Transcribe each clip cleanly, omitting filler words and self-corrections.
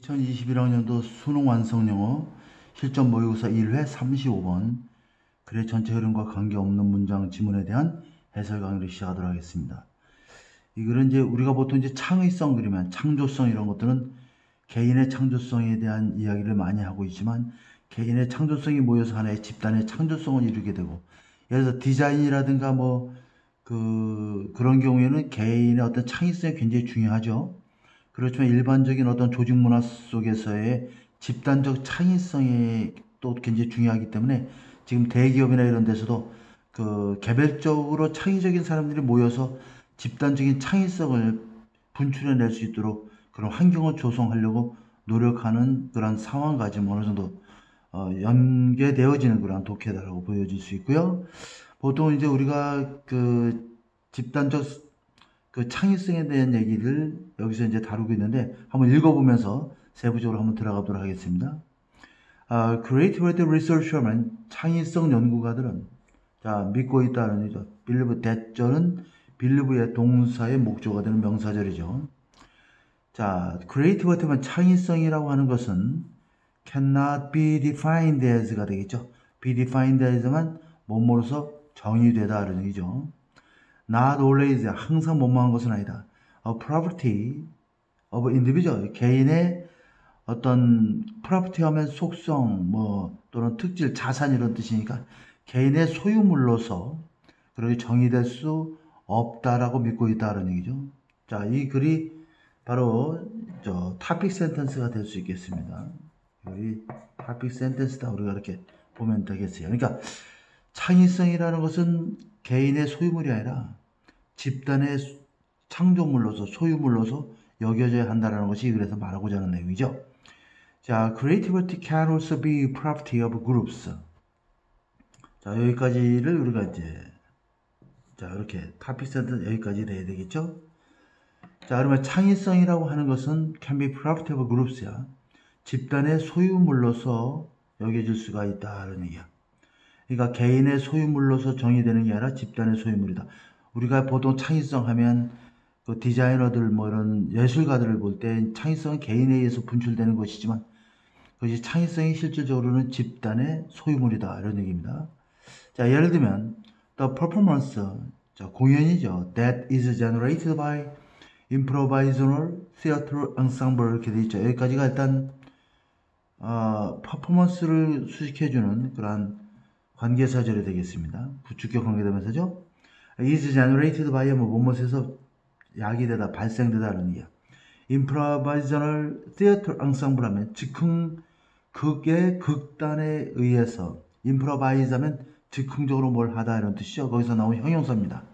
2021학년도 수능 완성 영어 실전 모의고사 1회 35번 글의 전체 흐름과 관계없는 문장 지문에 대한 해설 강의를 시작하도록 하겠습니다. 이 글은 이제 우리가 보통 이제 창의성 그리면 창조성 이런 것들은 개인의 창조성에 대한 이야기를 많이 하고 있지만 개인의 창조성이 모여서 하나의 집단의 창조성을 이루게 되고 예를 들어서 디자인이라든가 그런 경우에는 개인의 어떤 창의성이 굉장히 중요하죠. 그렇지만 일반적인 어떤 조직 문화 속에서의 집단적 창의성이 또 굉장히 중요하기 때문에 지금 대기업이나 이런 데서도 개별적으로 창의적인 사람들이 모여서 집단적인 창의성을 분출해낼 수 있도록 그런 환경을 조성하려고 노력하는 그런 상황과 지금 어느 정도 연계되어지는 그런 독해다라고 보여질 수 있고요. 보통 이제 우리가 집단적 창의성에 대한 얘기를 여기서 이제 다루고 있는데 한번 읽어보면서 세부적으로 한번 들어가도록 하겠습니다. Creativity researcher 하면 창의성 연구가들은 믿고 있다는 얘기죠. believe that절은 believe의 동사의 목조가 되는 명사절이죠. creativity 하면 창의성이라고 하는 것은 cannot be defined as가 되겠죠. be defined as만 뭐뭐로서 정의되다 이런 얘기죠. Not always, 항상 뭐뭐한 것은 아니다. A property of individual, 개인의 어떤 property 하면 속성, 또는 특질, 자산 이런 뜻이니까 개인의 소유물로서 그렇게 정의될 수 없다라고 믿고 있다는 얘기죠. 이 글이 바로 topic sentence가 될 수 있겠습니다. 이 topic sentence다 우리가 이렇게 보면 되겠어요. 그러니까 창의성이라는 것은 개인의 소유물이 아니라 집단의 창조물로서 소유물로서 여겨져야 한다는 것이 그래서 말하고자 하는 내용이죠. Creativity can also be property of groups. 여기까지를 우리가 이렇게 topic sentence 여기까지 돼야 되겠죠. 그러면 창의성이라고 하는 것은 can be property of groups야. 집단의 소유물로서 여겨질 수가 있다는 얘기야. 그러니까 개인의 소유물로서 정의되는 게 아니라 집단의 소유물이다. 우리가 보통 창의성 하면 디자이너들 이런 예술가들을 볼 때 창의성은 개인에 의해서 분출되는 것이지만 그것이 창의성이 실질적으로는 집단의 소유물이다 이런 얘기입니다. 예를 들면 the performance, 공연이죠. That is generated by improvisational theater ensemble 이렇게 돼 있죠. 여기까지가 일단 퍼포먼스를 수식해주는 그러한 관계사절이 되겠습니다. 부축격 관계대명사죠. is generated by 뭐뭐에서 야기되다, 발생되다는 얘기야. improvisational theater ensemble 하면 즉흥극의 극단에 의해서 improvise 하면 즉흥적으로 뭘 하다 이런 뜻이죠. 거기서 나온 형용사입니다.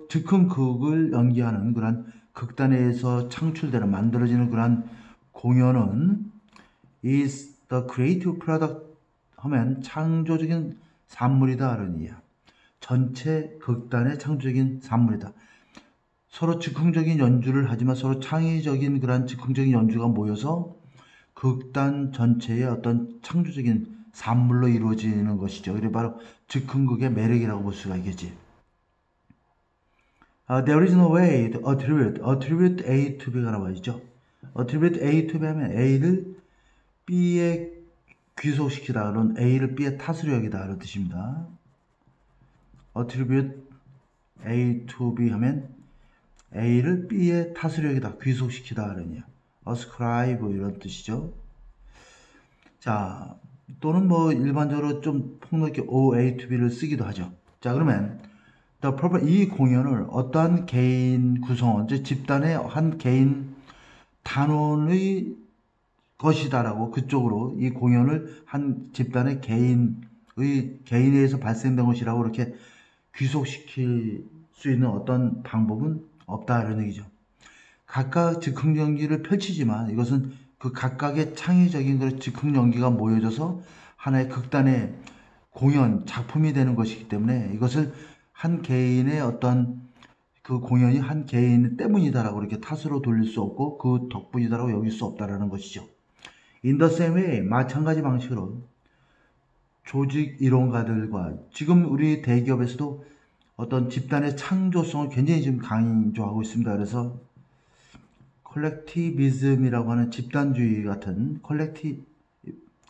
즉흥극을 연기하는 그런 극단에 의해서 창출되는 만들어지는 그런 공연은 is the creative product 하면 창조적인 산물이다 이런 얘기야. 전체 극단의 창조적인 산물이다. 서로 즉흥적인 연주를 하지만 서로 창의적인 그런 즉흥적인 연주가 모여서 극단 전체의 어떤 창조적인 산물로 이루어지는 것이죠. 그게 바로 즉흥극의 매력이라고 볼 수가 있겠지. There is no way to attribute A to B가 나와 있죠. attribute A to B 하면 A를 B에 귀속시키다, 그런 A를 B의 탓으로 여기다 이런 뜻입니다. attribute A to B 하면 A를 B의 탓으로 여기다, 귀속시키다 그러냐. ascribe 이런 뜻이죠. 또는 일반적으로 좀 폭넓게 O, A to B를 쓰기도 하죠. 그러면 이 공연을 어떠한 개인 구성원, 즉 집단의 한 개인 단원의 것이다라고 그쪽으로 이 공연을 한 집단의 개인에 의해서 발생된 것이라고 이렇게 귀속시킬 수 있는 어떤 방법은 없다 이런 얘기죠. 각각 즉흥 연기를 펼치지만 이것은 그 각각의 창의적인 그런 즉흥 연기가 모여져서 하나의 극단의 공연 작품이 되는 것이기 때문에 이것을 한 개인의 어떤 그 공연이 한 개인 때문이다라고 이렇게 탓으로 돌릴 수 없고 그 덕분이다라고 여길 수 없다라는 것이죠. In the same way, 마찬가지 방식으로 조직 이론가들과 지금 우리 대기업에서도 어떤 집단의 창조성을 굉장히 지금 강조하고 있습니다. 그래서 컬렉티비즘이라고 하는 집단주의 같은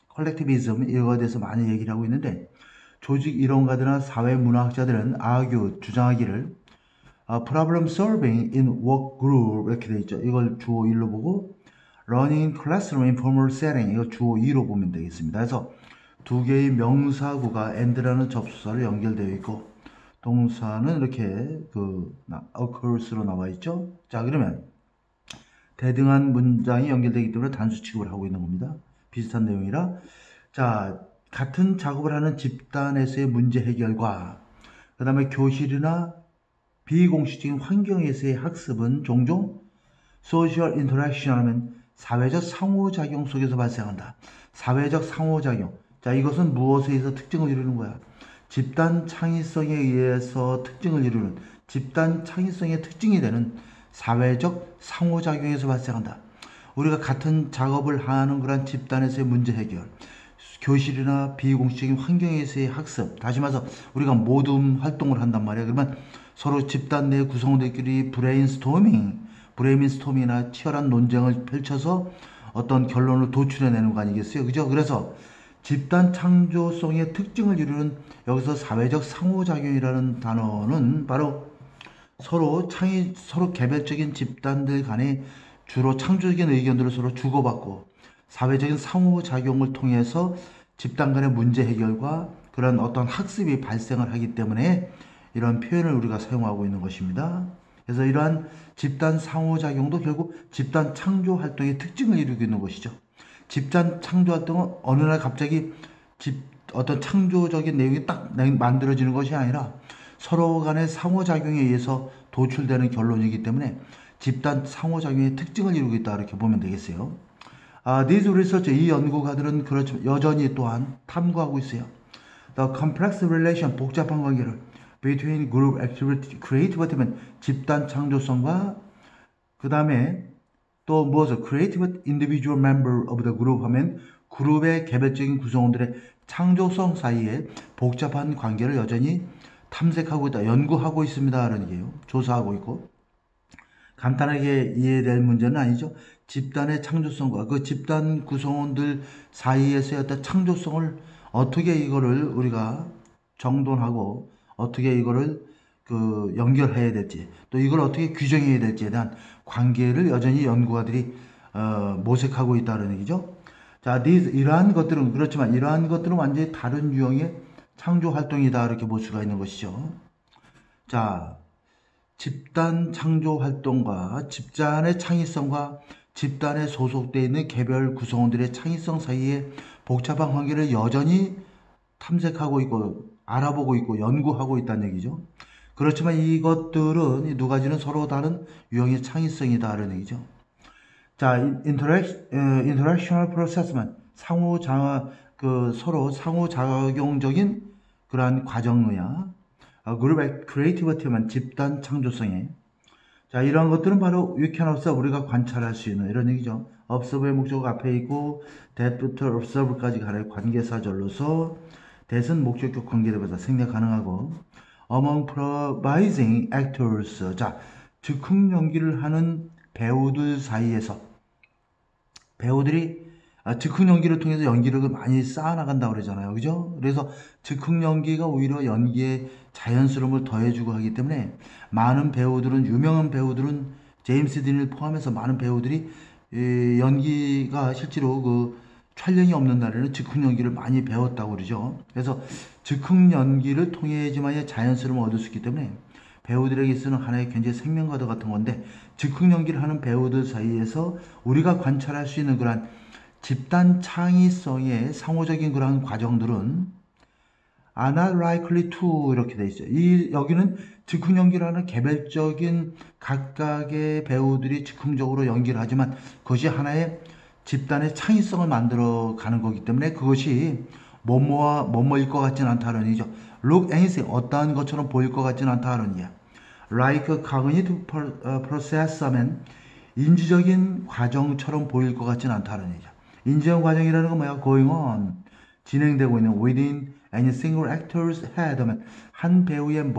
컬렉티비즘 이거에 대해서 많이 얘기를 하고 있는데 조직 이론가들이나 사회 문화학자들은 주장하기를 problem solving in work group 이렇게 돼 있죠. 이걸 주어 1로 보고 learning in classroom in formal setting 이거 주어 2로 보면 되겠습니다. 그래서 두 개의 명사구가 and라는 접수사로 연결되어 있고 동사는 이렇게 occurs로 나와 있죠. 자, 그러면 대등한 문장이 연결되기 때문에 단수 취급을 하고 있는 겁니다. 비슷한 내용이라. 자, 같은 작업을 하는 집단에서의 문제 해결과 그 다음에 교실이나 비공식적인 환경에서의 학습은 종종 social interaction 하면 사회적 상호작용 속에서 발생한다. 사회적 상호작용. 자, 이것은 무엇에 의해서 특징을 이루는 거야? 집단 창의성에 의해서 특징을 이루는 집단 창의성의 특징이 되는 사회적 상호작용에서 발생한다. 우리가 같은 작업을 하는 그런 집단에서의 문제 해결, 교실이나 비공식적인 환경에서의 학습, 다시 말해서 우리가 모둠 활동을 한단 말이야. 그러면 서로 집단 내 구성원들끼리 브레인스토밍이나 치열한 논쟁을 펼쳐서 어떤 결론을 도출해내는 거 아니겠어요? 그죠? 그래서 집단 창조성의 특징을 이루는 여기서 사회적 상호작용이라는 단어는 바로 서로 개별적인 집단들 간에 주로 창조적인 의견들을 서로 주고받고 사회적인 상호작용을 통해서 집단 간의 문제 해결과 그런 어떤 학습이 발생을 하기 때문에 이런 표현을 우리가 사용하고 있는 것입니다. 그래서 이러한 집단 상호작용도 결국 집단 창조 활동의 특징을 이루고 있는 것이죠. 집단 창조 활동은 어느 날 갑자기 어떤 창조적인 내용이 딱 만들어지는 것이 아니라 서로 간의 상호작용에 의해서 도출되는 결론이기 때문에 집단 상호작용의 특징을 이루고 있다 이렇게 보면 되겠어요. These research, 이 연구가들은 그렇지만 여전히 또한 탐구하고 있어요. The complex relation, 복잡한 관계를 between group activity, creativity면 집단 창조성과 그 다음에 또 무엇을 creative individual member of the group 하면 그룹의 개별적인 구성원들의 창조성 사이에 복잡한 관계를 여전히 탐색하고 있다, 연구하고 있습니다 라는 얘기예요. 조사하고 있고 간단하게 이해될 문제는 아니죠. 집단의 창조성과 그 집단 구성원들 사이에서의 어떤 창조성을 어떻게 이거를 우리가 정돈하고 어떻게 이거를 연결해야 될지 또 이걸 어떻게 규정해야 될지에 대한 관계를 여전히 연구가들이 모색하고 있다는 얘기죠. 자, 이러한 것들은 그렇지만 이러한 것들은 완전히 다른 유형의 창조 활동이다 이렇게 볼 수가 있는 것이죠. 자, 집단 창조 활동과 집단의 창의성과 집단에 소속되어 있는 개별 구성원들의 창의성 사이에 복잡한 관계를 여전히 탐색하고 있고 알아보고 있고 연구하고 있다는 얘기죠. 그렇지만 이것들은 이 두 가지는 서로 다른 유형의 창의성이다라는 얘기죠. 자, interactional process만 서로 상호작용적인 그러한 과정이야. 그룹의 creativity만 집단 창조성에. 자, 이런 것들은 바로 we can observe, 우리가 관찰할 수 있는 이런 얘기죠. observe의 목적 앞에 있고 that부터 observe까지 가는 관계사절로서 that은 목적격 관계대명사 생략 가능하고 among promising actors, 자, 즉흥 연기를 하는 배우들 사이에서 배우들이 즉흥 연기를 통해서 연기력을 많이 쌓아나간다고 그러잖아요. 그죠? 그래서 즉흥 연기가 오히려 연기에 자연스러움을 더해주고 하기 때문에 많은 배우들은, 유명한 배우들은 제임스 딘을 포함해서 많은 배우들이 연기가 실제로 촬영이 없는 날에는 즉흥 연기를 많이 배웠다고 그러죠. 그래서 즉흥 연기를 통해야지만 자연스러움을 얻을 수 있기 때문에 배우들에게 있어서는 하나의 굉장히 생명과도 같은 건데 즉흥 연기를 하는 배우들 사이에서 우리가 관찰할 수 있는 그러한 집단 창의성의 상호적인 그러한 과정들은 are not likely to 이렇게 돼 있어요. 여기는 즉흥 연기를 하는 개별적인 각각의 배우들이 즉흥적으로 연기를 하지만 그것이 하나의 집단의 창의성을 만들어 가는 거기 때문에 그것이 뭐뭐일 것 같지는 않다는 얘기죠. look anything, 어떠한 것처럼 보일 것 같지는 않다는 얘기야. like cognitive process 하면 인지적인 과정처럼 보일 것 같지는 않다는 얘기죠. 인지적 과정이라는 건 뭐야? going on, 진행되고 있는 within any single actor's head 하면 한 배우의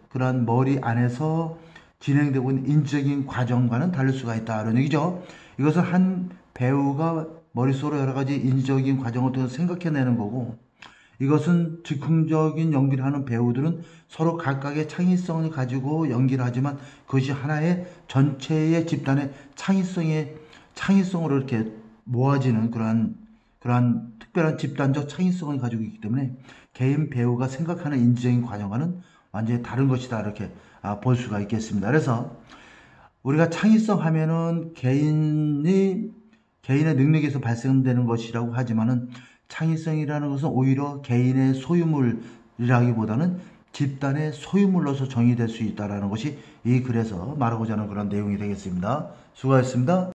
그러한 머리 안에서 진행되고 있는 인지적인 과정과는 다를 수가 있다 이런 얘기죠. 이것은 한 배우가 머릿속으로 여러 가지 인지적인 과정을 통해서 생각해내는 거고, 이것은 즉흥적인 연기를 하는 배우들은 서로 각각의 창의성을 가지고 연기를 하지만 그것이 하나의 전체의 집단의 창의성으로 이렇게 모아지는 그러한 특별한 집단적 창의성을 가지고 있기 때문에 개인 배우가 생각하는 인지적인 과정과는 완전히 다른 것이다 이렇게 볼 수가 있겠습니다. 그래서 우리가 창의성 하면은 개인의 능력에서 발생되는 것이라고 하지만은 창의성이라는 것은 오히려 개인의 소유물이라기보다는 집단의 소유물로서 정의될 수 있다는 것이 이 글에서 말하고자 하는 그런 내용이 되겠습니다. 수고하셨습니다.